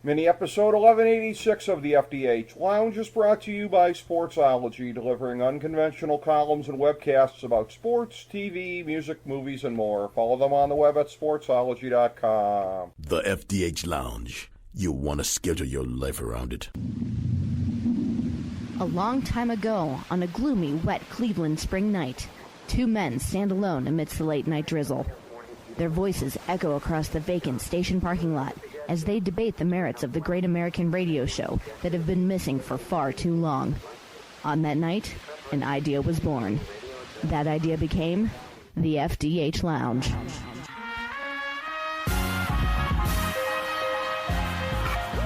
Mini episode 1186 of the FDH Lounge is brought to you by Sportsology, delivering unconventional columns and webcasts about sports, TV, music, movies, and more. Follow them on the web at sportsology.com. The FDH Lounge. You'll want to schedule your life around it. A long time ago, on a gloomy, wet Cleveland spring night, two men stand alone amidst the late-night drizzle. Their voices echo across the vacant station parking lot as they debate the merits of the great American radio show that have been missing for far too long. On that night, an idea was born. That idea became the FDH Lounge.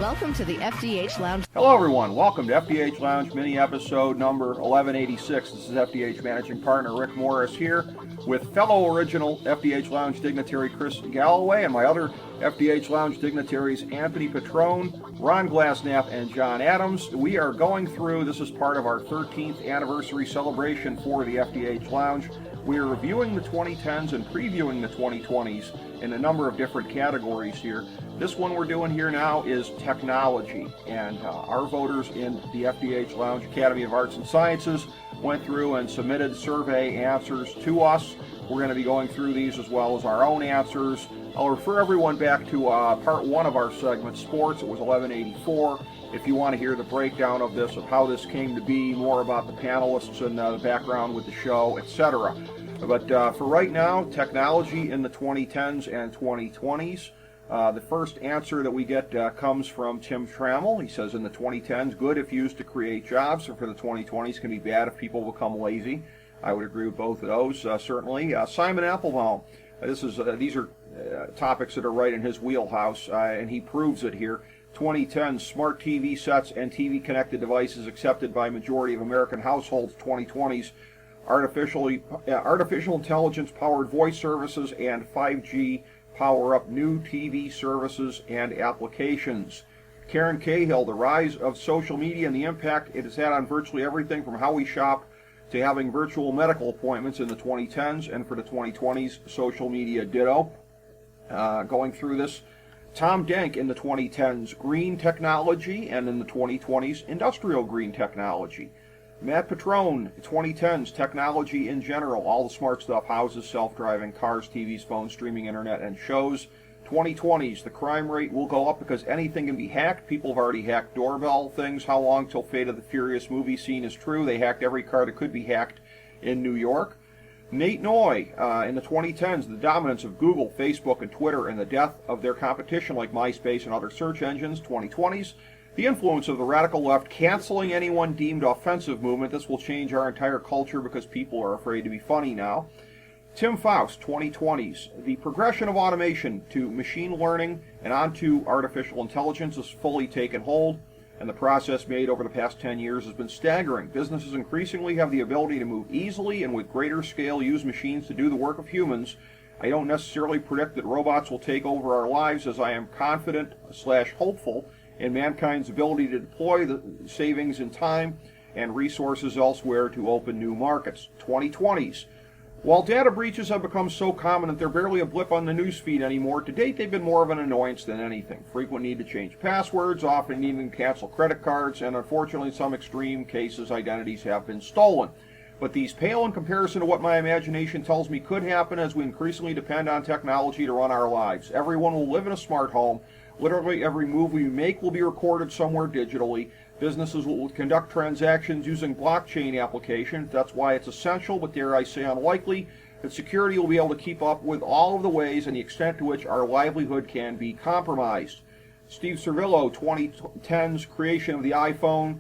Welcome to the FDH Lounge. Hello, everyone. Welcome to FDH Lounge mini episode number 1186. This is FDH Managing Partner Rick Morris here with fellow original FDH Lounge dignitary Chris Galloway and my other FDH Lounge dignitaries Anthony Petrone, Ron Glasenapp, and John Adams. We are going through, this is part of our 13th anniversary celebration for the FDH Lounge. We are reviewing the 2010s and previewing the 2020s in a number of different categories here. This one we're doing here now is technology, and our voters in the FDH Lounge Academy of Arts and Sciences went through and submitted survey answers to us. We're going to be going through these as well as our own answers. I'll refer everyone back to part one of our segment, Sports. It was 1184. If you want to hear the breakdown of this, of how this came to be, more about the panelists and the background with the show, etc. But for right now, technology in the 2010s and 2020s. The first answer that we get comes from Tim Trammell. He says, in the 2010s, good if used to create jobs, or for the 2020s, can be bad if people become lazy. I would agree with both of those, certainly. Simon Applebaum, these are topics that are right in his wheelhouse, and he proves it here. 2010, smart TV sets and TV-connected devices accepted by majority of American households. 2020s, artificial intelligence-powered voice services and 5G power up new TV services and applications. Karen Cahill, the rise of social media and the impact it has had on virtually everything from how we shop to having virtual medical appointments in the 2010s, and for the 2020s, social media ditto. Going through this, Tom Denk in the 2010s, green technology, and in the 2020s, industrial green technology. Matt Petrone, 2010s, technology in general, all the smart stuff, houses, self-driving, cars, TVs, phones, streaming, internet, and shows. 2020s, the crime rate will go up because anything can be hacked. People have already hacked doorbell things. How long till Fate of the Furious movie scene is true? They hacked every car that could be hacked in New York. Nate Noy, in the 2010s, the dominance of Google, Facebook, and Twitter and the death of their competition like MySpace and other search engines. 2020s, the influence of the radical left canceling anyone deemed offensive movement. This will change our entire culture because people are afraid to be funny now. Tim Faust, 2020s. The progression of automation to machine learning and onto artificial intelligence has fully taken hold, and the process made over the past 10 years has been staggering. Businesses increasingly have the ability to move easily and with greater scale use machines to do the work of humans. I don't necessarily predict that robots will take over our lives, as I am confident/hopeful in mankind's ability to deploy the savings in time and resources elsewhere to open new markets. 2020s. While data breaches have become so common that they're barely a blip on the newsfeed anymore, to date they've been more of an annoyance than anything. Frequent need to change passwords, often needing to cancel credit cards, and unfortunately in some extreme cases identities have been stolen. But these pale in comparison to what my imagination tells me could happen as we increasingly depend on technology to run our lives. Everyone will live in a smart home. Literally every move we make will be recorded somewhere digitally. Businesses will conduct transactions using blockchain applications. That's why it's essential, but dare I say unlikely, that security will be able to keep up with all of the ways and the extent to which our livelihood can be compromised. Steve Servillo, 2010's creation of the iPhone.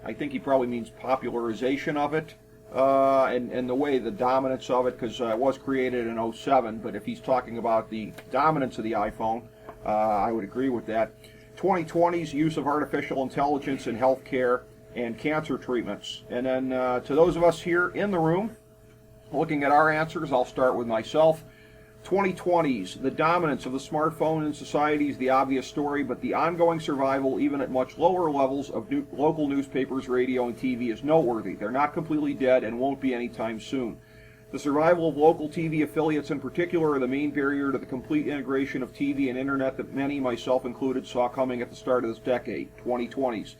I think he probably means popularization of it, and the way, the dominance of it, because it was created in 2007, but if he's talking about the dominance of the iPhone, I would agree with that. 2020's use of artificial intelligence in healthcare and cancer treatments. And then to those of us here in the room, looking at our answers, I'll start with myself. 2020's, the dominance of the smartphone in society is the obvious story, but the ongoing survival, even at much lower levels, of local newspapers, radio, and TV is noteworthy. They're not completely dead and won't be anytime soon. The survival of local TV affiliates in particular are the main barrier to the complete integration of TV and internet that many, myself included, saw coming at the start of this decade, 2020s.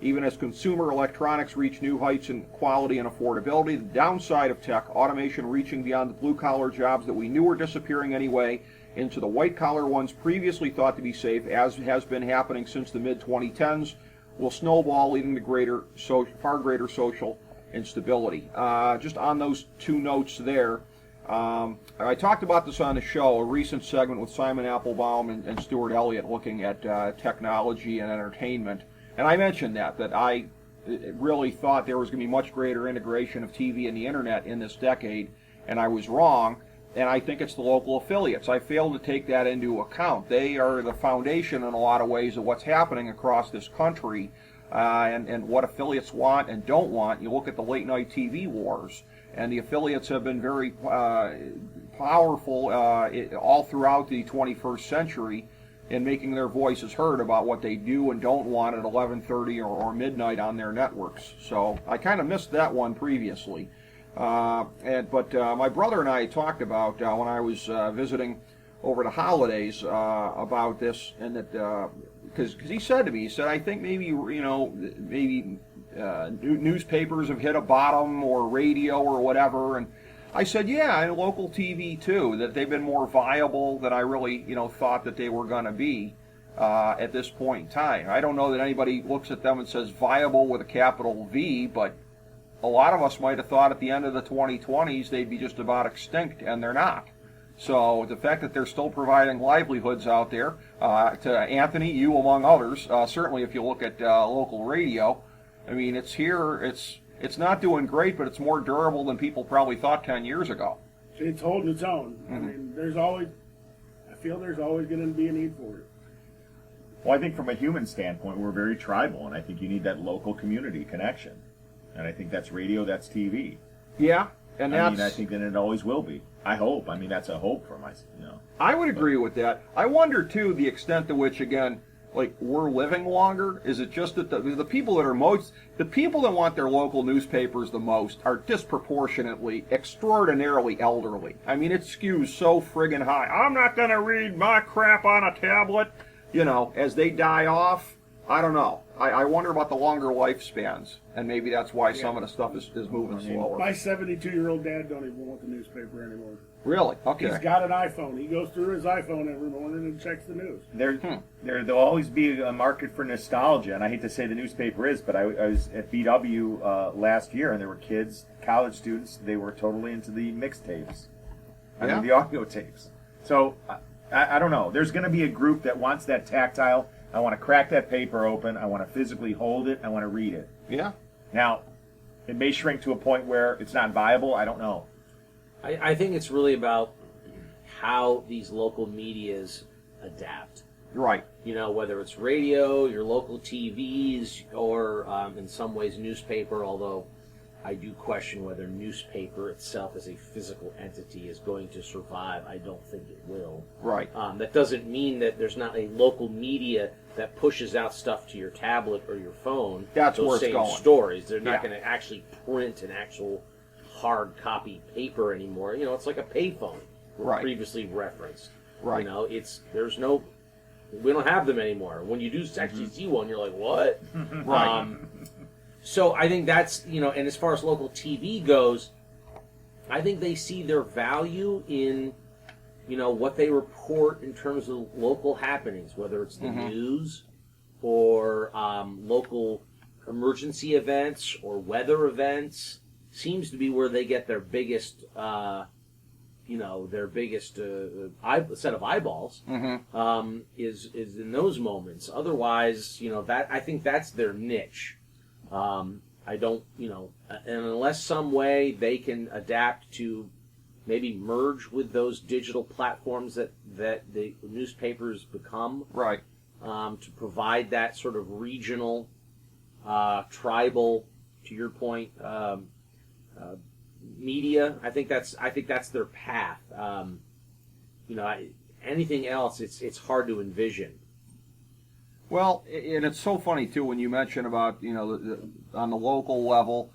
Even as consumer electronics reach new heights in quality and affordability, the downside of tech, automation reaching beyond the blue-collar jobs that we knew were disappearing anyway, into the white-collar ones previously thought to be safe, as has been happening since the mid-2010s, will snowball, leading to far greater social instability. Just on those two notes there, I talked about this on the show, a recent segment with Simon Applebaum and Stuart Elliott looking at technology and entertainment. And I mentioned that I really thought there was going to be much greater integration of TV and the internet in this decade, and I was wrong. And I think it's the local affiliates. I failed to take that into account. They are the foundation in a lot of ways of what's happening across this country, and what affiliates want and don't want. You look at the late night TV wars, and the affiliates have been very powerful all throughout the 21st century in making their voices heard about what they do and don't want at 11:30 or midnight on their networks. So I kind of missed that one previously. But my brother and I talked about when I was visiting over the holidays about this, and that because he said to me, he said, I think maybe newspapers have hit a bottom, or radio or whatever. And I said, yeah, and local TV too, that they've been more viable than I really thought that they were going to be at this point in time. I don't know that anybody looks at them and says viable with a capital V, but a lot of us might have thought at the end of the 2020s they'd be just about extinct, and they're not. So the fact that they're still providing livelihoods out there, to Anthony, you among others, certainly if you look at local radio, I mean, it's here, it's not doing great, but it's more durable than people probably thought 10 years ago. It's holding its own. Mm-hmm. I mean, I feel there's always going to be a need for it. Well, I think from a human standpoint, we're very tribal, and I think you need that local community connection. And I think that's radio, that's TV. Yeah, and I think that it always will be. I hope. I mean, that's a hope for myself. I would agree with that. I wonder too the extent to which, again, like, we're living longer. Is it just that the people that are the people that want their local newspapers the most are disproportionately, extraordinarily elderly? I mean, it skews so friggin' high. I'm not gonna read my crap on a tablet. As they die off, I don't know. I wonder about the longer lifespans, and maybe that's why some of the stuff is moving slower. My 72-year-old dad don't even want the newspaper anymore. Really? Okay. He's got an iPhone. He goes through his iPhone every morning and checks the news. There'll always be a market for nostalgia, and I hate to say the newspaper is, but I was at BW last year, and there were kids, college students, they were totally into the mixtapes, the audio tapes. So I don't know. There's going to be a group that wants that tactile. I want to crack that paper open. I want to physically hold it. I want to read it. Yeah. Now, it may shrink to a point where it's not viable. I don't know. I think it's really about how these local medias adapt. Right. Whether it's radio, your local TVs, or in some ways newspaper, although I do question whether newspaper itself as a physical entity is going to survive. I don't think it will. Right. That doesn't mean that there's not a local media that pushes out stuff to your tablet or your phone. That's those where it's same going. Stories. They're not going to actually print an actual hard copy paper anymore. It's like a payphone, Right. previously referenced. Right. We don't have them anymore. When you do actually see one, you're like, what? Right. So I think that's, and as far as local TV goes, I think they see their value in, what they report in terms of local happenings, whether it's the news or local emergency events or weather events. Seems to be where they get their biggest, set of eyeballs, is in those moments. Otherwise, I think that's their niche. I don't, and unless some way they can adapt to maybe merge with those digital platforms that the newspapers become, Right. To provide that sort of regional, tribal, to your point, media. I think that's their path. Anything else, it's hard to envision. Well, and it's so funny too when you mention about on the local level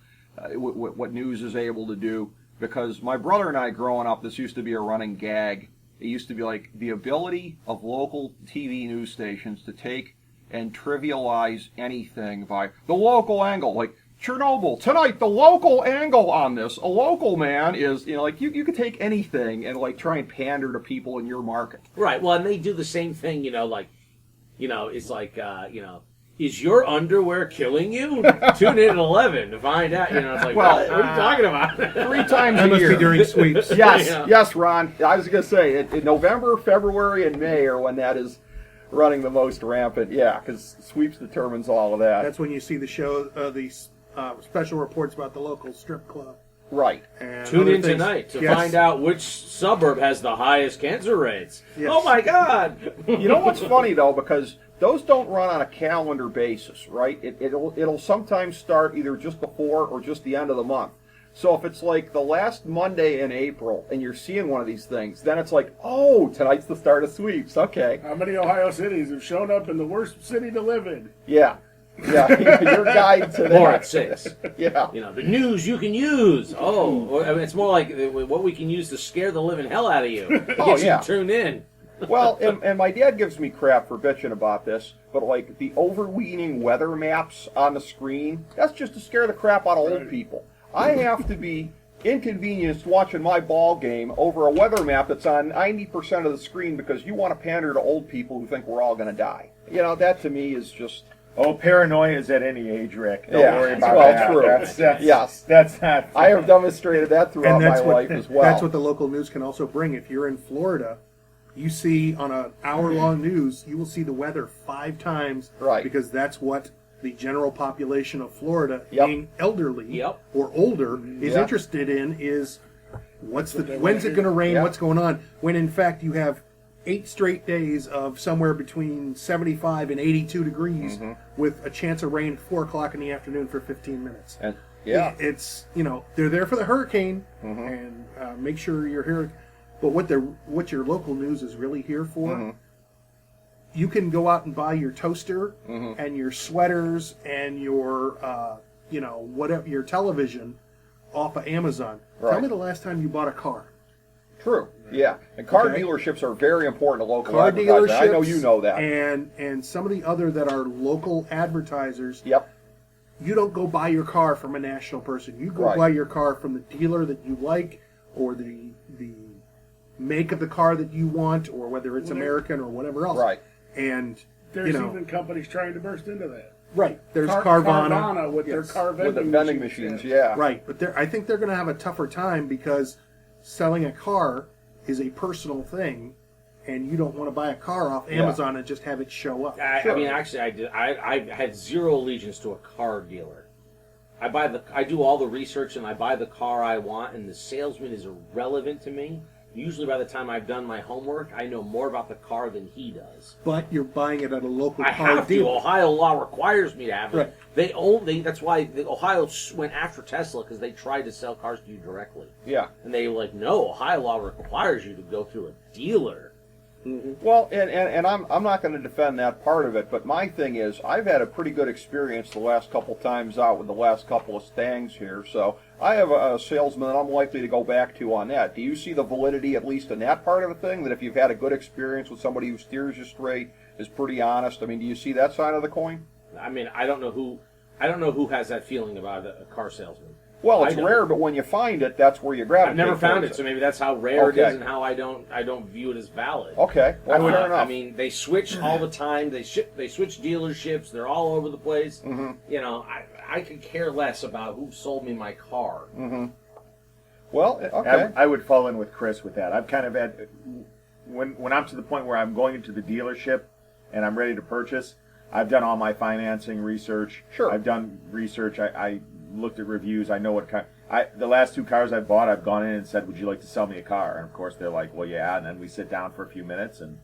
what news is able to do. because my brother and I growing up, this used to be a running gag. It used to be like the ability of local TV news stations to take and trivialize anything by the local angle, like Chernobyl tonight. The local angle on this, a local man is, like you could take anything and like try and pander to people in your market. Right. Well, and they do the same thing. It's like is your underwear killing you? Tune in at 11 to find out. It's like, well, what are you talking about? 3 times That a must year. be during sweeps. Yes, Yeah. yes, Ron. I was going to say, in November, February, and May are when that is running the most rampant. Yeah, because sweeps determines all of that. That's when you see the show, these special reports about the local strip club. Right. And Tune other in things. tonight to Yes. find out which suburb has the highest cancer rates. Yes. Oh my God! You know what's funny though, because those don't run on a calendar basis, right? It'll sometimes start either just before or just the end of the month. So if it's like the last Monday in April and you're seeing one of these things, then it's like, oh, tonight's the start of sweeps. Okay. How many Ohio cities have shown up in the worst city to live in? Yeah. Yeah. Your guide to that. More at 6. Yeah. The news you can use. Oh, I mean, it's more like what we can use to scare the living hell out of you. To Oh, get yeah. you tuned in. Well, and my dad gives me crap for bitching about this, but like the overweening weather maps on the screen, that's just to scare the crap out of old people. I have to be inconvenienced watching my ball game over a weather map that's on 90% of the screen because you want to pander to old people who think we're all going to die. That to me is just... Oh, paranoia is at any age, Rick. Don't Yeah, worry about well, that. true. That's, Yes. That's not... I have demonstrated that throughout And my that's life as well. That's what the local news can also bring. If you're in Florida, you see on an hour-long news, you will see the weather 5 times. Right. Because that's what the general population of Florida, Yep. being elderly Yep. or older, is Yeah. interested in is when's it going to rain, Yep. what's going on, when in fact you have 8 straight days of somewhere between 75 and 82 degrees with a chance of rain at 4 o'clock in the afternoon for 15 minutes. And, yeah. It's, they're there for the hurricane and make sure you're here. But what your local news is really here for, you can go out and buy your toaster and your sweaters and your, whatever, your television off of Amazon. Right. Tell me the last time you bought a car. True. Yeah. And car Okay. dealerships are very important to local Car advertising. dealerships. I know you know that. And some of the other that are local advertisers. Yep. You don't go buy your car from a national person. You go Right. buy your car from the dealer that you like, or the make of the car that you want, or whether it's American or whatever else. Right. And There's even companies trying to burst into that. right, there's Carvana. Carvana with their Yes. car With the vending, vending machines, yeah. Right, but I think they're going to have a tougher time because selling a car is a personal thing, and you don't want to buy a car off Amazon and just have it show up. I mean, actually, I did. I had zero allegiance to a car dealer. I do all the research and I buy the car I want, and the salesman is irrelevant to me. Usually, by the time I've done my homework, I know more about the car than he does. But you're buying it at a local I car have to. dealer. Ohio law requires me to have it. Right. That's why Ohio went after Tesla, because they tried to sell cars to you directly. Yeah. And they were like, no, Ohio law requires you to go through a dealer. Well, and I'm not going to defend that part of it, but my thing is I've had a pretty good experience the last couple times out with the last couple of Stangs here, so I have a salesman that I'm likely to go back to on that. Do you see the validity, at least in that part of the thing, that if you've had a good experience with somebody who steers you straight, is pretty honest? I mean, do you see that side of the coin? I mean, I don't know who has that feeling about a car salesman. Well, it's I don't. rare, but when you find it, that's where you gravitate. I've never found towards it, so maybe that's how rare Okay. it is and how I don't view it as valid. Okay, well, fair enough. I mean, they switch all the time. They switch dealerships. They're all over the place. I could care less about who sold me my car. Well, okay. I would fall in with Chris with that. I've kind of had, when I'm to the point where I'm going into the dealership and I'm ready to purchase, I've done all my financing research. Sure. I've done research. I looked at reviews. I know what kind. The last 2 cars I've bought, I've gone in and said, "Would you like to sell me a car?" And of course, they're like, "Well, yeah." And then we sit down for a few minutes and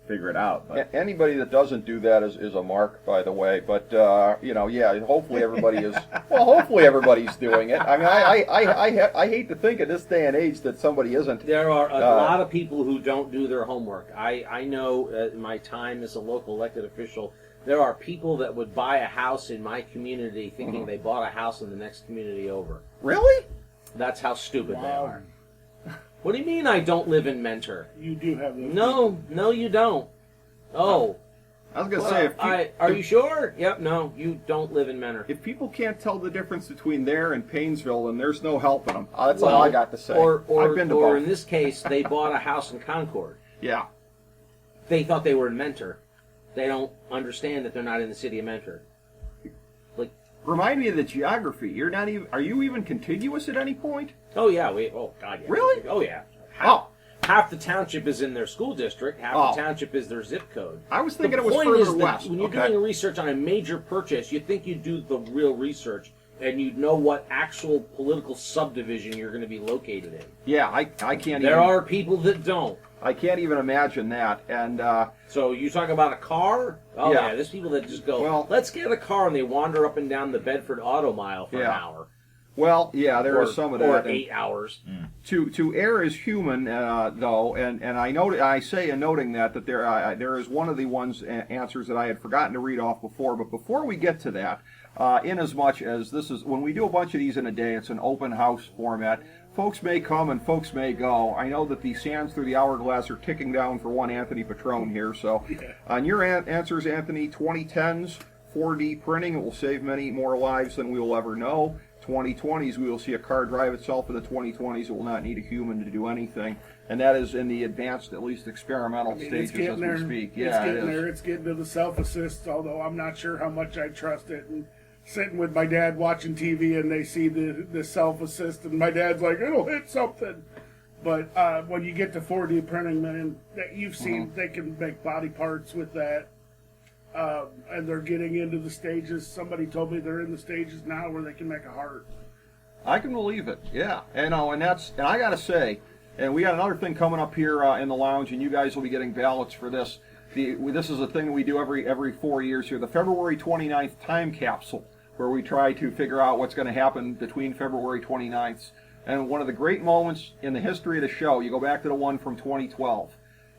figure it out. But Anybody that doesn't do that is a mark, by the way. But hopefully everybody is. Well, hopefully everybody's doing it. I mean, I hate to think in this day and age that somebody isn't. There are a lot of people who don't do their homework. I know in my time as a local elected official, there are people that would buy a house in my community thinking they bought a house in the next community over. Really? That's how stupid they are. What do you mean I don't live in Mentor? You do have those. No, you don't. Oh. I was going to say, are you sure? Yep, no, you don't live in Mentor. if people can't tell the difference between there and Paynesville, then there's no helping them. That's all I got to say. I've been to or both. in this case, they bought a house in Concord. Yeah. They thought they were in Mentor. They don't understand that they're not in the city of Mentor. Remind me of the geography. You're not even. Are you even contiguous at any point? Oh yeah, oh god, yeah. Really? Oh yeah. Half the township is in their school district. Half the township is their zip code. I was thinking the it was point further is that west. when you're doing research on a major purchase, you think you do the real research and you know what actual political subdivision you're going to be located in. Yeah, I can't. There are people that don't. I can't even imagine that. And so you talk about a car? Oh Yeah. yeah, there's people that just go, Well- let's get a car, and they wander up and down the Bedford Auto Mile for an Yeah. hour. well, yeah, there is some of that. Or And 8 hours. to err is human, though, and I say in noting that there is one of the answers that I had forgotten to read off before. But before we get to that, inasmuch as this is when we do a bunch of these in a day, it's an open house format. Folks may come and folks may go. I know that the sands through the hourglass are ticking down for one Anthony Petrone here. So, on your answers, Anthony, 2010s, 4D printing, it will save many more lives than we will ever know. 2020s, we will see a car drive itself. In the 2020s, it will not need a human to do anything. And that is in the advanced, at least experimental stages as we speak. It's getting there. It's getting to the self-assist, although I'm not sure how much I trust it. And sitting with my dad watching TV, and they see the self-assist, and my dad's like, it'll hit something. But when you get to 4D printing, man, you've seen they can make body parts with that. And they're getting into the stages. Somebody told me they're in the stages now where they can make a heart. I can believe it. Yeah, and I gotta say, and we got another thing coming up here in the lounge, and you guys will be getting ballots for this. This is a thing that we do every 4 years here. The February 29th time capsule, where we try to figure out what's going to happen between February 29th and one of the great moments in the history of the show. You go back to the one from 2012.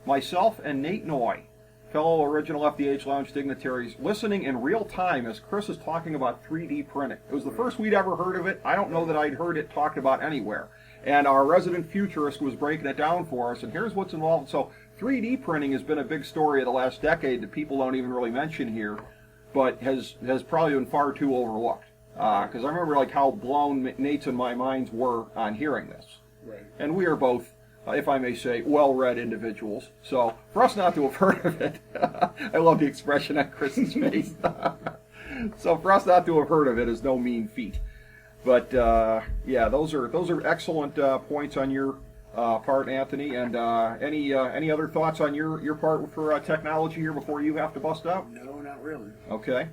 Myself and Nate Noy, fellow original FDH Lounge dignitaries, listening in real time as Chris is talking about 3D printing. It was the first we'd ever heard of it. I don't know that I'd heard it talked about anywhere. And our resident futurist was breaking it down for us, and here's what's involved. So 3D printing has been a big story of the last decade that people don't even really mention here, but has probably been far too overlooked. Because I remember like how blown Nate's and my minds were on hearing this. Right. And we are both, if I may say, well-read individuals. So for us not to have heard of it, I love the expression on Chris's face. So for us not to have heard of it is no mean feat. But yeah, those are excellent points on your part, Anthony. And any other thoughts on your part for technology here before you have to bust out? No, not really. Okay.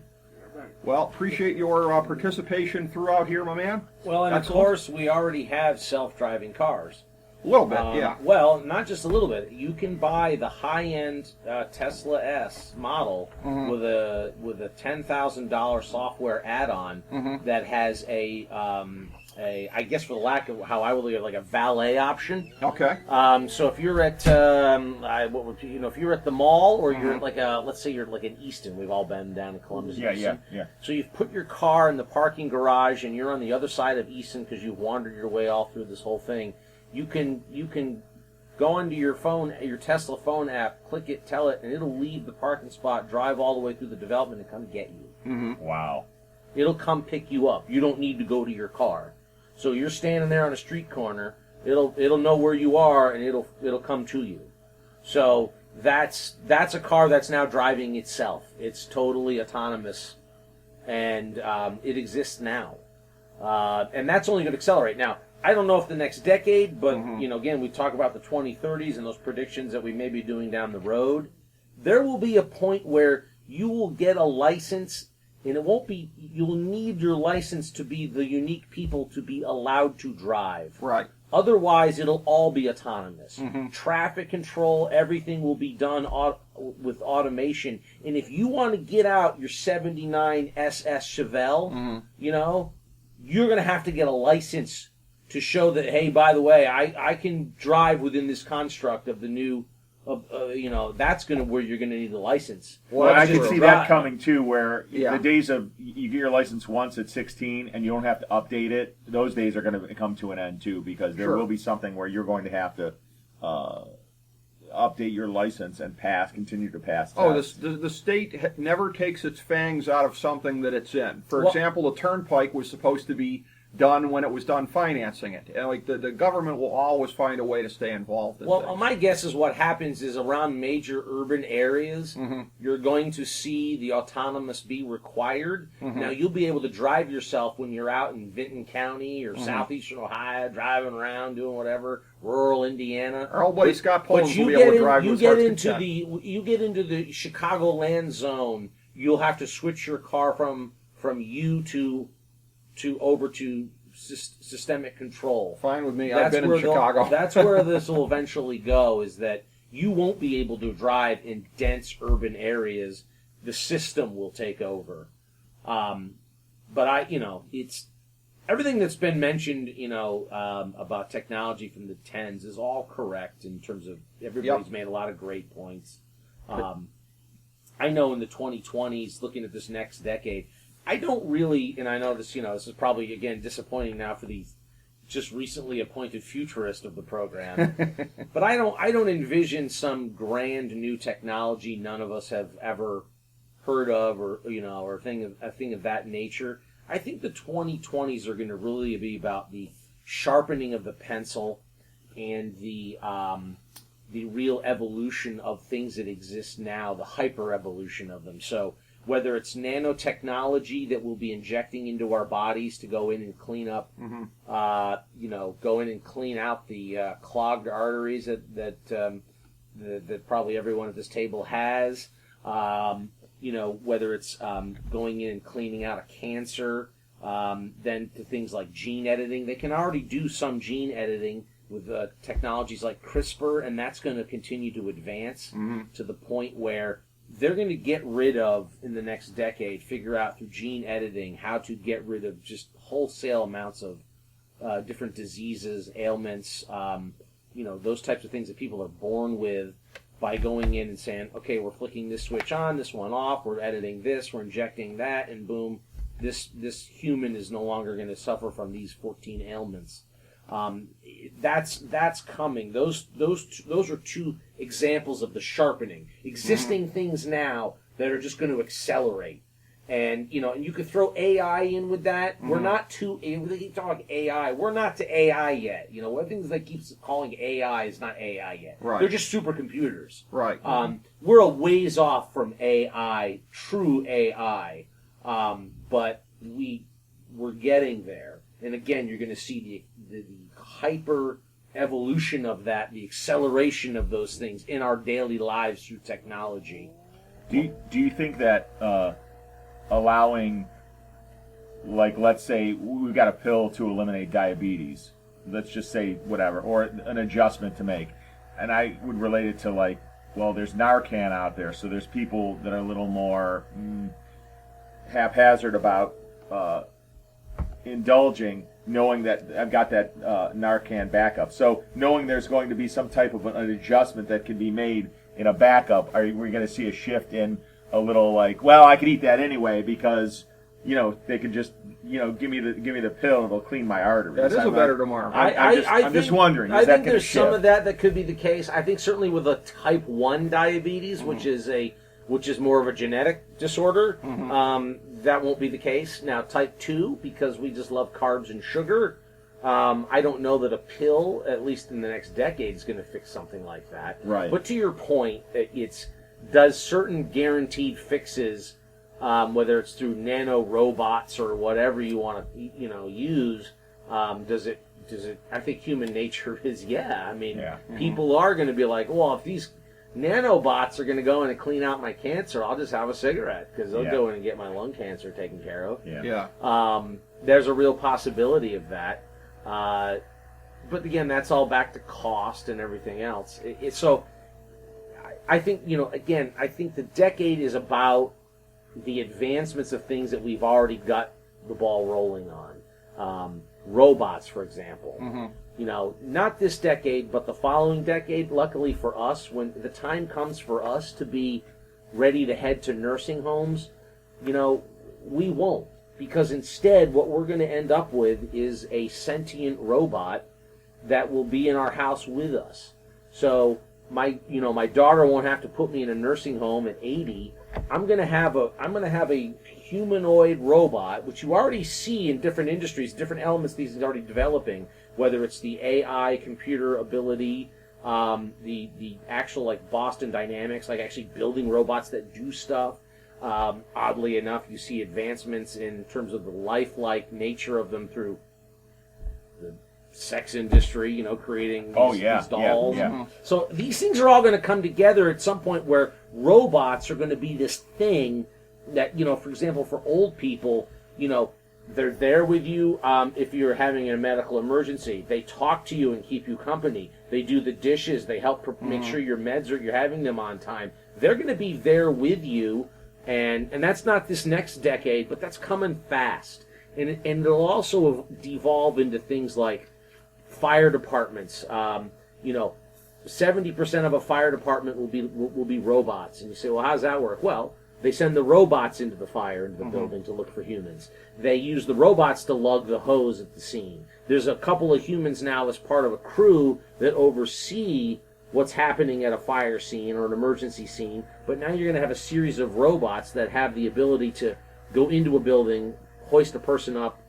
Well, appreciate your participation throughout here, my man. Well, and Excellent. of course, we already have self-driving cars. A little bit, yeah. Well, not just a little bit. You can buy the high-end Tesla S model with a $10,000 software add-on that has a I guess for the lack of how I will like a valet option. Okay. So if you're at if you're at the mall or you're at like let's say you're like in Easton, we've all been down in Columbus. Yeah. So you've put your car in the parking garage and you're on the other side of Easton because you've wandered your way all through this whole thing. You can go into your phone, your Tesla phone app, click it, tell it, and it'll leave the parking spot, drive all the way through the development, and come get you. Wow. It'll come pick you up. You don't need to go to your car. So you're standing there on a street corner. It'll know where you are, and it'll come to you. So that's a car that's now driving itself. It's totally autonomous, and it exists now. And that's only going to accelerate. Now, I don't know if the next decade, but again, we talk about the 2030s and those predictions that we may be doing down the road. There will be a point where you will get a license, and it won't be. You'll need your license to be the unique people to be allowed to drive. Right. Otherwise, it'll all be autonomous. Traffic control, everything will be done with automation. And if you want to get out your '79 SS Chevelle, you're going to have to get a license to show that, hey, by the way, I can drive within this construct of the new that's where you're gonna need a license. Well, I could Just see drive. that coming too, where Yeah. the days of you get your license once at 16 and you don't have to update it, those days are going to come to an end too, because there Sure. will be something where you're going to have to update your license and continue to pass tests. The state never takes its fangs out of something that it's in. For Well- example, the turnpike was supposed to be done when it was done financing it. And like the government will always find a way to stay involved in Well, things. my guess is what happens is around major urban areas, Mm-hmm. you're going to see the autonomous be required. Mm-hmm. Now, you'll be able to drive yourself when you're out in Vinton County Mm-hmm. or southeastern Ohio, driving around, doing whatever, rural Indiana. Our old buddy Scott Pullins will you be get able to in- drive you with get heart's into content. you get into the Chicagoland zone, you'll have to switch your car from you to over to systemic control. Fine with me. I've been in Chicago. That's where this will eventually go, is that you won't be able to drive in dense urban areas. The system will take over. But it's everything that's been mentioned, about technology from the 10s is all correct in terms of everybody's made a lot of great points. I know in the 2020s, looking at this next decade, I don't really, and I know this, this is probably, again, disappointing now for the just recently appointed futurist of the program, but I don't envision some grand new technology none of us have ever heard of, or a thing of that nature. I think the 2020s are going to really be about the sharpening of the pencil and the real evolution of things that exist now, the hyper evolution of them. So whether it's nanotechnology that we'll be injecting into our bodies to go in and clean up, go in and clean out the clogged arteries that probably everyone at this table has. Whether it's going in and cleaning out a cancer, then to things like gene editing. They can already do some gene editing with technologies like CRISPR, and that's going to continue to advance to the point where they're going to get rid of, in the next decade, figure out through gene editing how to get rid of just wholesale amounts of different diseases, ailments, those types of things that people are born with, by going in and saying, okay, we're flicking this switch on, this one off, we're editing this, we're injecting that, and boom, this human is no longer going to suffer from these 14 ailments. That's coming. Those are two examples of the sharpening. Existing things now that are just going to accelerate. And you could throw AI in with that. We're not they keep talking AI. We're not to AI yet. One of the things they keep calling AI is not AI yet. Right. They're just supercomputers. Right. We're a ways off from AI, true AI. But we're getting there. And again, you're going to see the hyper evolution of that, the acceleration of those things in our daily lives through technology. Do you think that allowing, like, let's say we've got a pill to eliminate diabetes, let's just say whatever, or an adjustment to make, and I would relate it to, like, well, there's Narcan out there, so there's people that are a little more haphazard about indulging, knowing that I've got that Narcan backup. So knowing there's going to be some type of an adjustment that can be made in a backup, are we going to see a shift in a little, like, well, I could eat that anyway because they can just give me the pill, it'll clean my arteries. That is a better tomorrow. I'm just wondering, I is that think going to there's shift? some of that could be the case. I think certainly with a type 1 diabetes, which is more of a genetic disorder, that won't be the case. Now, type 2, because we just love carbs and sugar, I don't know that a pill, at least in the next decade, is going to fix something like that. Right. But to your point, does certain guaranteed fixes, whether it's through nano robots or whatever you want to use, does it? I think human nature is people are going to be like, well, if these nanobots are going to go in and clean out my cancer, I'll just have a cigarette because they'll go in and get my lung cancer taken care of. There's a real possibility of that. But again, that's all back to cost and everything else. So I think, I think the decade is about the advancements of things that we've already got the ball rolling on. Robots, for example. not this decade, but the following decade, luckily for us, when the time comes for us to be ready to head to nursing homes, we won't. Because instead, what we're going to end up with is a sentient robot that will be in our house with us. So my daughter won't have to put me in a nursing home at 80. I'm going to have a humanoid robot, which you already see in different industries, different elements these are already developing, whether it's the AI computer ability, the actual like Boston Dynamics, like actually building robots that do stuff. Oddly enough, you see advancements in terms of the lifelike nature of them through the sex industry, creating these dolls. Yeah. So these things are all going to come together at some point where robots are going to be this thing that, for example, for old people, they're there with you if you're having a medical emergency. They talk to you and keep you company. They do the dishes. They help make sure your meds you're having them on time. They're going to be there with you. And that's not this next decade, but that's coming fast. And it'll also devolve into things like fire departments. 70% of a fire department will be robots. And you say, well, how does that work? Well, they send the robots into the building to look for humans. They use the robots to lug the hose at the scene. There's a couple of humans now as part of a crew that oversee what's happening at a fire scene or an emergency scene, but now you're going to have a series of robots that have the ability to go into a building, hoist a person up,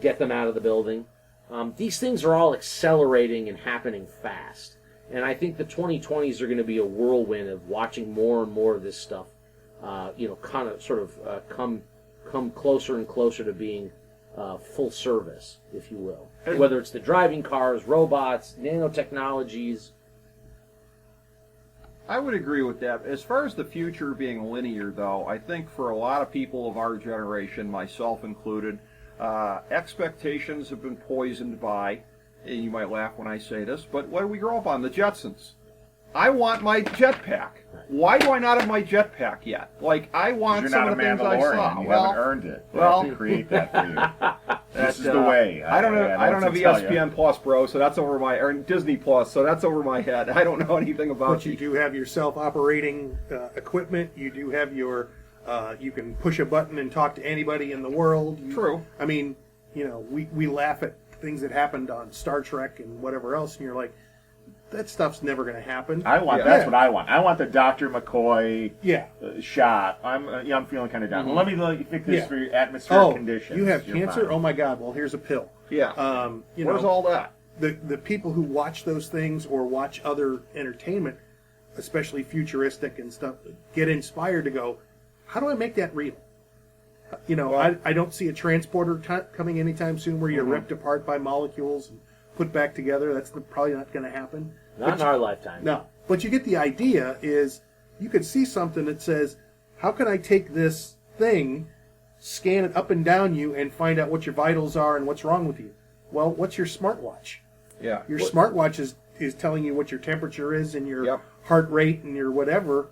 get them out of the building. These things are all accelerating and happening fast. And I think the 2020s are going to be a whirlwind of watching more and more of this stuff, come closer and closer to being full service, if you will. Whether it's the driving cars, robots, nanotechnologies. I would agree with that. As far as the future being linear, though, I think for a lot of people of our generation, myself included, expectations have been poisoned by, and you might laugh when I say this, but what do we grow up on? The Jetsons. I want my jetpack. Why do I not have my jetpack yet? Like, I want some of the things I saw. You haven't earned it. They have to create that for you. This is the way. I don't have ESPN Plus, bro, so that's over my, or Disney Plus, so that's over my head. I don't know anything about it. But you do have your self-operating equipment. You do have your, you can push a button and talk to anybody in the world. True. I mean, we laugh at things that happened on Star Trek and whatever else, and you're like, that stuff's never going to happen. That's what I want. I want the Dr. McCoy shot. I'm feeling kind of down. Mm-hmm. Well, let me fix this for your atmospheric conditions. You have You're cancer? fine. Oh my God! Well, here's a pill. Yeah. Where's all that? The people who watch those things or watch other entertainment, especially futuristic and stuff, get inspired to go, how do I make that real? I don't see a transporter coming anytime soon where you're ripped apart by molecules and put back together. That's probably not going to happen. Not in our lifetime. No. But you get the idea is you could see something that says, how can I take this thing, scan it up and down you, and find out what your vitals are and what's wrong with you? Well, what's your smartwatch? Yeah. Your smartwatch is telling you what your temperature is and your heart rate and your whatever.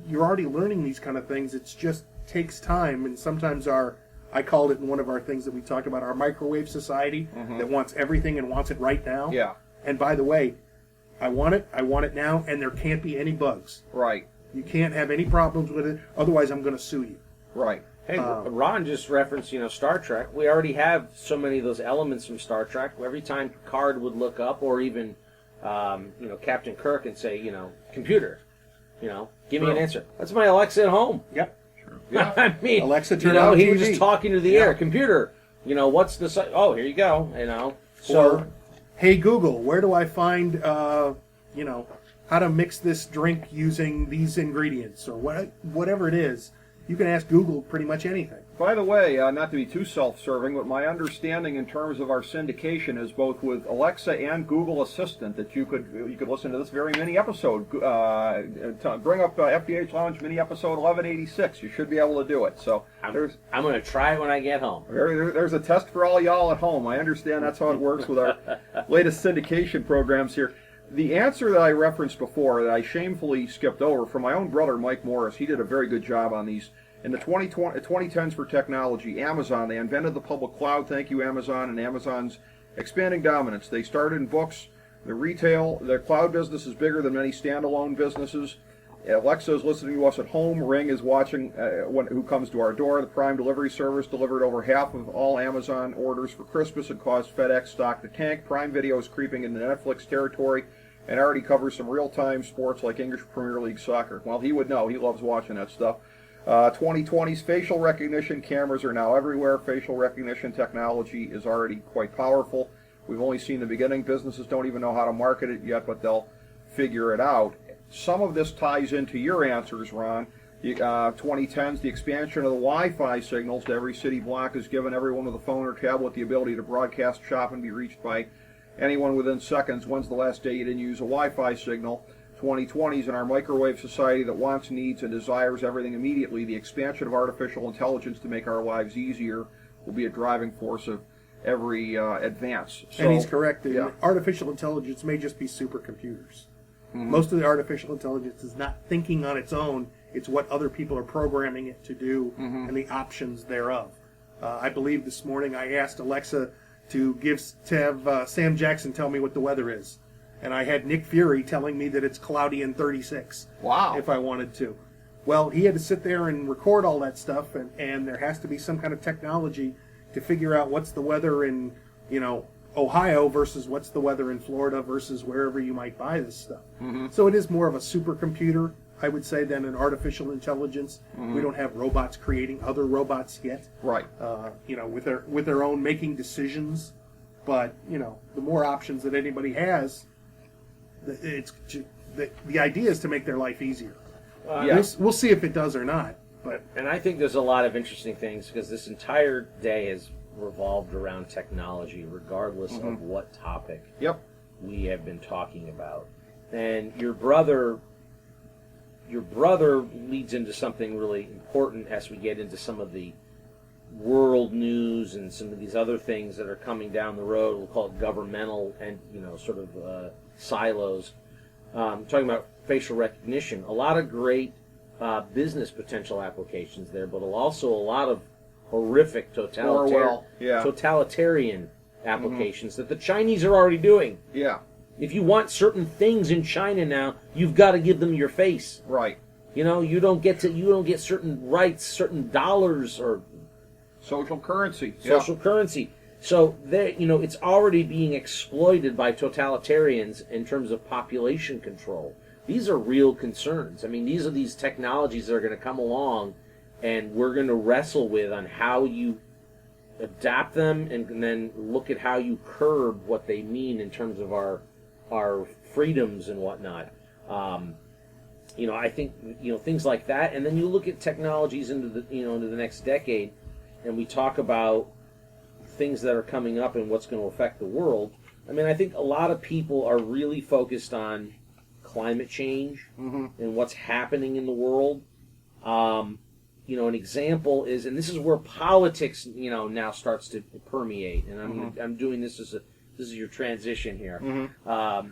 You're already learning these kind of things. It just takes time, and sometimes I called it in one of our things that we talked about, our microwave society that wants everything and wants it right now. Yeah. And by the way, I want it now, and there can't be any bugs. Right. You can't have any problems with it, otherwise I'm going to sue you. Right. Hey, Ron just referenced, Star Trek. We already have so many of those elements from Star Trek. Every time Picard would look up, or even, Captain Kirk and say, computer, give me an answer. That's my Alexa at home. Yep. Yeah. I mean, Alexa, turn on he TV. was just talking to the air. Computer, what's the oh, here you go. So, or, hey Google, where do I find how to mix this drink using these ingredients, or whatever it is? You can ask Google pretty much anything. By the way, not to be too self-serving, but my understanding in terms of our syndication is both with Alexa and Google Assistant that you could listen to this very mini episode. Bring up FDH Lounge mini episode 1186. You should be able to do it. So I'm going to try it when I get home. There's a test for all y'all at home. I understand that's how it works with our latest syndication programs here. The answer that I referenced before that I shamefully skipped over from my own brother, Mike Morris, he did a very good job on these. In the 2010s for technology, Amazon, they invented the public cloud. Thank you, Amazon, and Amazon's Expanding dominance. They started in books. The cloud business is bigger than many standalone businesses. Alexa is listening to us at home. Ring is watching who comes to our door. The Prime delivery service delivered over half of all Amazon orders for Christmas and caused FedEx stock to tank. Prime Video is creeping into Netflix territory and already covers some real-time sports like English Premier League soccer. Well, he would know. He loves watching that stuff. 2020s, facial recognition cameras are now everywhere. Facial recognition technology is already quite powerful. We've only seen the beginning. Businesses don't even know how to market it yet, but they'll figure it out. Some of this ties into your answers, Ron. 2010s, the expansion of the Wi-Fi signals to every city block has given everyone with a phone or tablet the ability to broadcast, shop, and be reached by anyone within seconds. When's the last day you didn't use a Wi-Fi signal? 2020s, in our microwave society that wants, needs, and desires everything immediately, the expansion of artificial intelligence to make our lives easier will be a driving force of every advance. And he's correct. Yeah. Artificial intelligence may just be supercomputers. Most of the artificial intelligence is not thinking on its own. It's what other people are programming it to do and the options thereof. I believe this morning I asked Alexa to have Sam Jackson tell me what the weather is. And I had Nick Fury telling me that it's cloudy and 36. Wow. If I wanted to. Well, he had to sit there and record all that stuff, and there has to be some kind of technology to figure out what's the weather in, Ohio versus what's the weather in Florida versus wherever you might buy this stuff. So it is more of a supercomputer, I would say, than an artificial intelligence. We don't have robots creating other robots yet. Right. With their own making decisions. But, the more options that anybody has, the idea is to make their life easier. We'll see if it does or not. And I think there's a lot of interesting things because this entire day has revolved around technology, regardless of what topic we have been talking about. And your brother leads into something really important as we get into some of the world news and some of these other things that are coming down the road. We'll call it governmental and silos. Talking about facial recognition, a lot of great business potential applications there, but also a lot of horrific totalitarian applications that the Chinese are already doing. Yeah. If you want certain things in China now, you've got to give them your face. Right. You don't get certain rights, certain dollars or social currency. So it's already being exploited by totalitarians in terms of population control. These are real concerns. I mean, these are these technologies that are going to come along, and we're going to wrestle with on how you adapt them and then look at how you curb what they mean in terms of our freedoms and whatnot. I think things like that, and then you look at technologies into the next decade, and we talk about things that are coming up and what's going to affect the world. I mean, I think a lot of people are really focused on climate change and what's happening in the world. An example is, and this is where politics, now starts to permeate. And I'm doing this this is your transition here.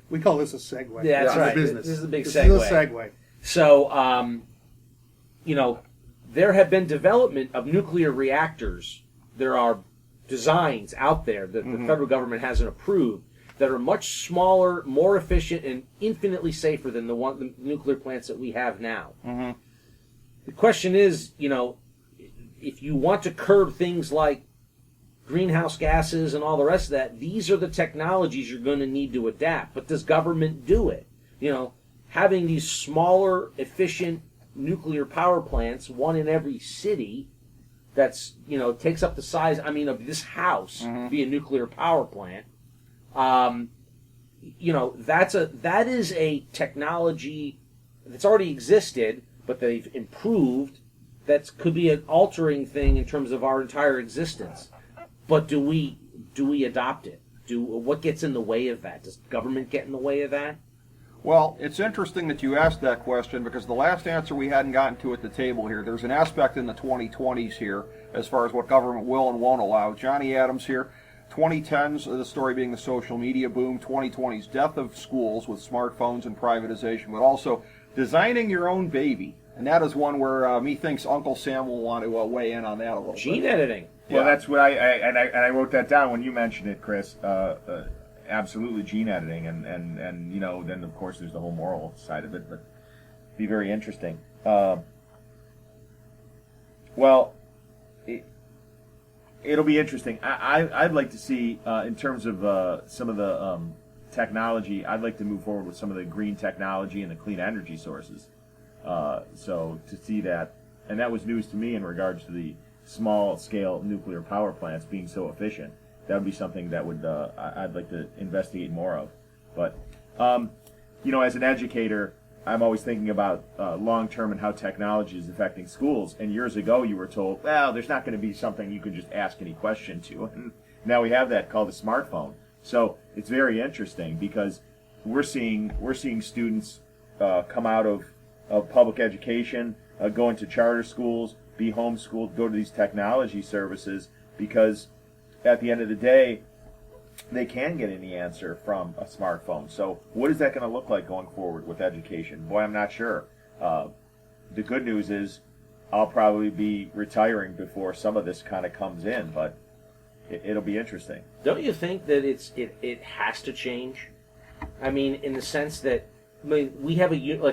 We call this a segue. Yeah, that's right. Business. This is a big segue. This is a segue. So, there have been development of nuclear reactors. There are designs out there that the federal government hasn't approved that are much smaller, more efficient, and infinitely safer than the nuclear plants that we have now. The question is, if you want to curb things like greenhouse gases and all the rest of that, these are the technologies you're going to need to adapt. But does government do it? Having these smaller, efficient nuclear power plants, one in every city, that's takes up the size of this house, be a nuclear power plant. That is a technology that's already existed, but they've improved. That could be an altering thing in terms of our entire existence. But do we adopt it? What gets in the way of that? Does government get in the way of that? Well, it's interesting that you asked that question because the last answer we hadn't gotten to at the table here, there's an aspect in the 2020s here as far as what government will and won't allow. Johnny Adams here. 2010s, the story being the social media boom. 2020s, death of schools with smartphones and privatization, but also designing your own baby. And that is one where methinks Uncle Sam will want to weigh in on that a little Gene bit. editing. Well, that's what I wrote that down when you mentioned it, Chris. Absolutely, gene editing, and then of course there's the whole moral side of it, but be very interesting. It'll be interesting. I'd like to see in terms of some of the technology. I'd like to move forward with some of the green technology and the clean energy sources. So to see that, and that was news to me in regards to the small-scale nuclear power plants being so efficient. That would be something that would I'd like to investigate more of. But as an educator, I'm always thinking about long-term and how technology is affecting schools. And years ago, you were told, well, there's not going to be something you can just ask any question to. And now we have that called a smartphone. So it's very interesting because we're seeing students come out of public education, go into charter schools, be homeschooled, go to these technology services, because at the end of the day, they can get any answer from a smartphone. So what is that going to look like going forward with education? Boy, I'm not sure. The good news is I'll probably be retiring before some of this kind of comes in, but it'll be interesting. Don't you think that it has to change? I mean, in the sense that we have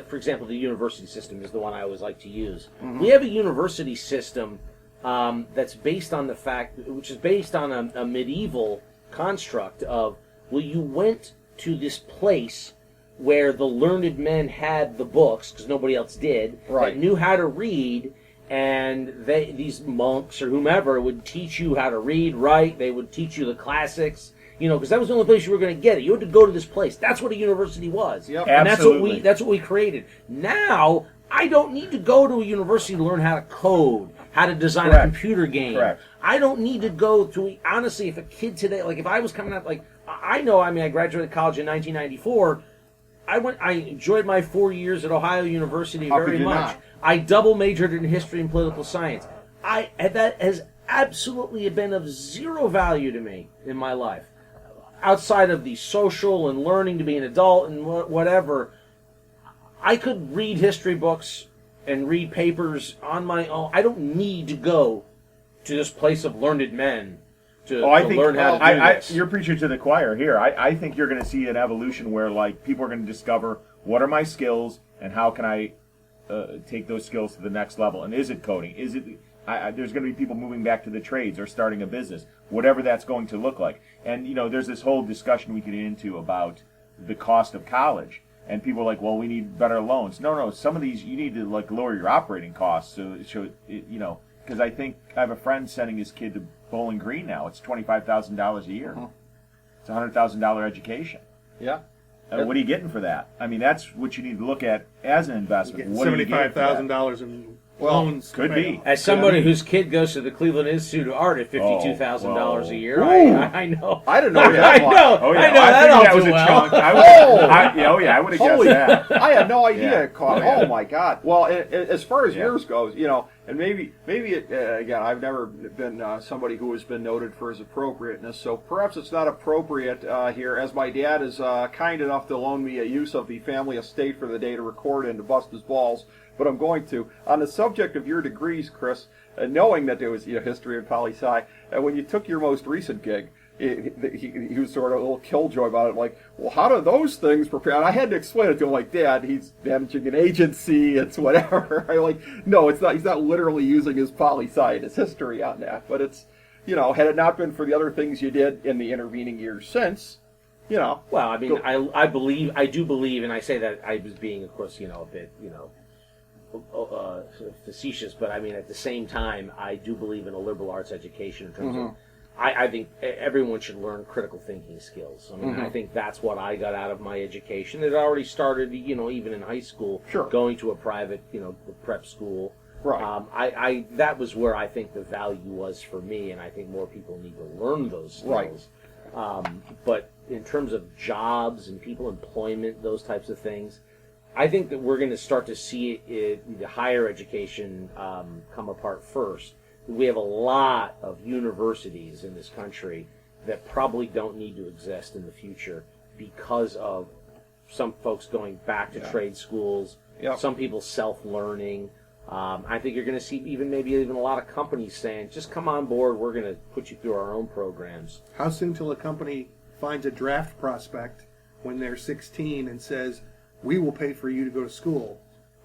for example, the university system is the one I always like to use. Mm-hmm. We have a university system that's based on which is based on a medieval construct of, well, you went to this place where the learned men had the books, because nobody else did, right, that knew how to read, and these monks or whomever would teach you how to read, write, they would teach you the classics, because that was the only place you were going to get it. You had to go to this place. That's what a university was. Yep. And Absolutely. that's what we created. Now, I don't need to go to a university to learn how to code, how to design Correct. a computer game. Correct. I don't need to go to, honestly, if a kid today, like if I was coming out, I graduated college in 1994. I enjoyed my 4 years at Ohio University How could very you much. not? I double majored in history and political science. That has absolutely been of zero value to me in my life. Outside of the social and learning to be an adult and whatever, I could read history books and read papers on my own. I don't need to go to this place of learned men to learn how to do this. You're preaching to the choir here. I think you're going to see an evolution where people are going to discover what are my skills and how can I take those skills to the next level. And is it coding? Is it? There's going to be people moving back to the trades or starting a business, whatever that's going to look like. And there's this whole discussion we could get into about the cost of college. And people are like, well, we need better loans. No, some of these you need to lower your operating costs. Because I think I have a friend sending his kid to Bowling Green now. It's $25,000 a year. It's a $100,000 education. Yeah. What are you getting for that? I mean, that's what you need to look at as an investment. What are you getting for that? $75,000 in loans. Could be. As somebody whose kid goes to the Cleveland Institute of Art at $52,000 a year, I know. I didn't know that. I know. Oh, yeah. I know I that all that was too a well. chunk. I would have guessed Holy, that. I had no idea Yeah. it caught. Oh, yeah. Oh my God! Well, as far as Yeah. yours goes, and maybe it, again, I've never been somebody who has been noted for his appropriateness, so perhaps it's not appropriate here, as my dad is kind enough to loan me a use of the family estate for the day to record and to bust his balls. But I'm going to. On the subject of your degrees, Chris, knowing that there was history and poli-sci, when you took your most recent gig, he was sort of a little killjoy about it, like, well, how do those things prepare? And I had to explain it to him, like, Dad, he's managing an agency, it's whatever. I'm like, no, it's not. He's not literally using his poli-sci and his history on that. But it's, had it not been for the other things you did in the intervening years since, Well, I mean, I do believe, and I say that I was being, of course, a bit, facetious, but I mean, at the same time, I do believe in a liberal arts education in terms of, I think everyone should learn critical thinking skills. I mean, I think that's what I got out of my education. It already started, even in high school, going to a private, prep school. Right. That was where I think the value was for me, and I think more people need to learn those skills. Right. But in terms of jobs and people employment, those types of things, I think that we're going to start to see the higher education come apart first. We have a lot of universities in this country that probably don't need to exist in the future because of some folks going back to trade schools Yep. Some people self-learning. I think you're going to see maybe even a lot of companies saying, just come on board, we're going to put you through our own programs. How soon till a company finds a draft prospect when they're 16 and says, we will pay for you to go to school,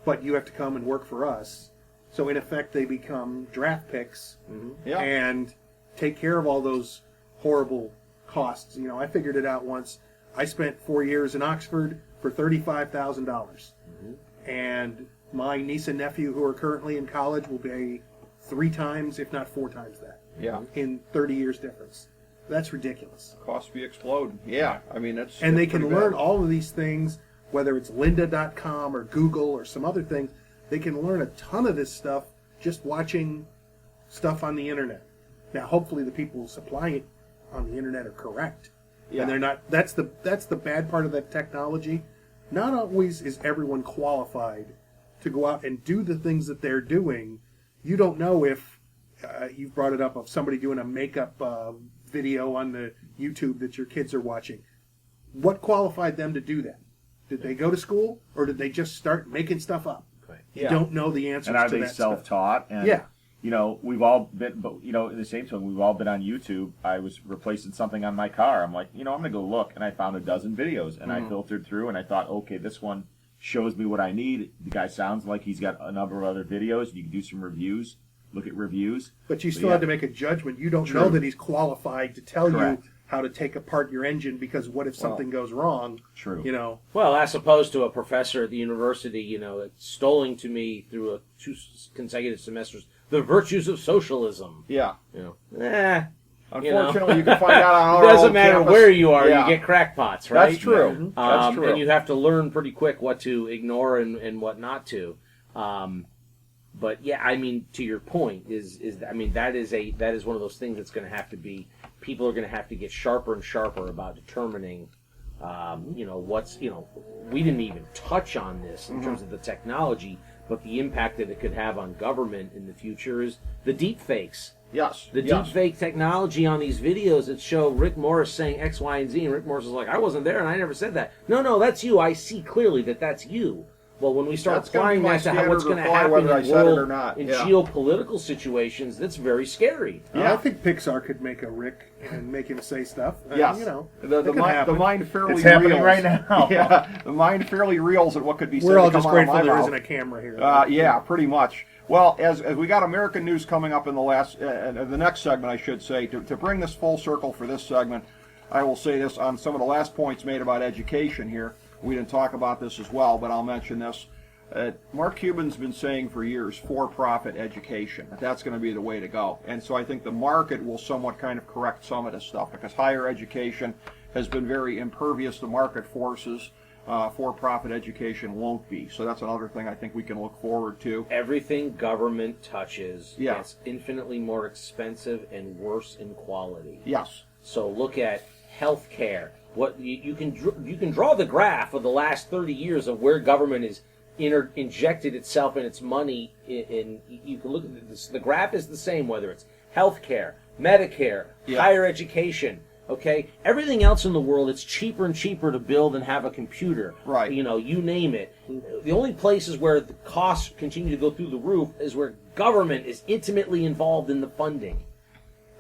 but you have to come and work for us. So in effect, they become draft picks and take care of all those horrible costs. You know, I figured it out once. I spent 4 years in Oxford for $35,000. And my niece and nephew who are currently in college will pay 3 times, if not 4 times that. Yeah. In 30 years difference. That's ridiculous. Costs be exploding. Yeah, I mean, it's... And they it's can pretty learn bad. all of these things, whether it's lynda.com or Google or some other things. They can learn a ton of this stuff just watching stuff on the internet. Now, hopefully the people supplying it on the internet are correct. Yeah. And they're not... That's the bad part of that technology. Not always is everyone qualified to go out and do the things that they're doing. You don't know if... you've brought it up of somebody doing a makeup video on the YouTube that your kids are watching. What qualified them to do that? Did they go to school, or did they just start making stuff up? You don't know the answers And are to they that stuff. self-taught? And, Yeah. you know, we've all been, but, you know, in the same time, we've all been on YouTube. I was replacing something on my car. I'm like, you know, I'm going to go look. And I found a dozen videos. And I filtered through, and I thought, okay, this one shows me what I need. The guy sounds like he's got a number of other videos. You can do some reviews. Look at reviews. But you still had to make a judgment. You don't know that he's qualified to tell Correct. you how to take apart your engine, because what if something goes wrong? True. You know. Well, as opposed to a professor at the university, you know, extolling to me through 2 consecutive semesters the virtues of socialism. Yeah. You know, Unfortunately, you can find out on our it doesn't own matter campus. where you are, Yeah. you get crackpots, right? That's true. That's true. And you have to learn pretty quick what to ignore and what not to. But yeah, I mean, to your point, I mean that is one of those things that's going to have to be. People are going to have to get sharper and sharper about determining, you know, we didn't even touch on this in terms of the technology, but the impact that it could have on government in the future is the deep fakes. Yes. The deep fake technology on these videos that show Rick Morris saying X, Y, and Z, and Rick Morris is like, I wasn't there and I never said that. No, that's you. I see clearly that that's you. Well, when we start That's gonna be applying my that to how, what's standard going to reply, happen whether I in, said it or not. in Yeah. geopolitical situations, that's very scary. Yeah. I think Pixar could make a Rick and make him say stuff. Yes. You know, the it could mind, the happen. mind fairly It's happening reels. right now. Yeah, the mind fairly reels at what could be said. We're all to come just out of grateful my there mouth. isn't a camera here. Yeah, pretty much. Well, as we got American news coming up in the next segment, I should say, to bring this full circle for this segment, I will say this on some of the last points made about education here. We didn't talk about this as well, but I'll mention this. Mark Cuban's been saying for years, for-profit education. That's going to be the way to go. And so I think the market will somewhat kind of correct some of this stuff, because higher education has been very impervious to market forces. For-profit education won't be. So that's another thing I think we can look forward to. Everything government touches Yeah. gets infinitely more expensive and worse in quality. Yes. So look at health care. What you can draw the graph of the last 30 years of where government is injected itself and its money in. You can look at this. The graph is the same whether it's health care, Medicare, higher education. Okay, everything else in the world, it's cheaper and cheaper to build and have a computer. Right. You know, you name it. The only places where the costs continue to go through the roof is where government is intimately involved in the funding.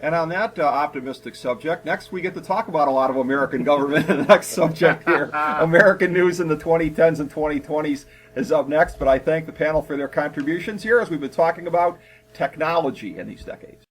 And on that optimistic subject, next we get to talk about a lot of American government in the next subject here. American news in the 2010s and 2020s is up next, but I thank the panel for their contributions here as we've been talking about technology in these decades.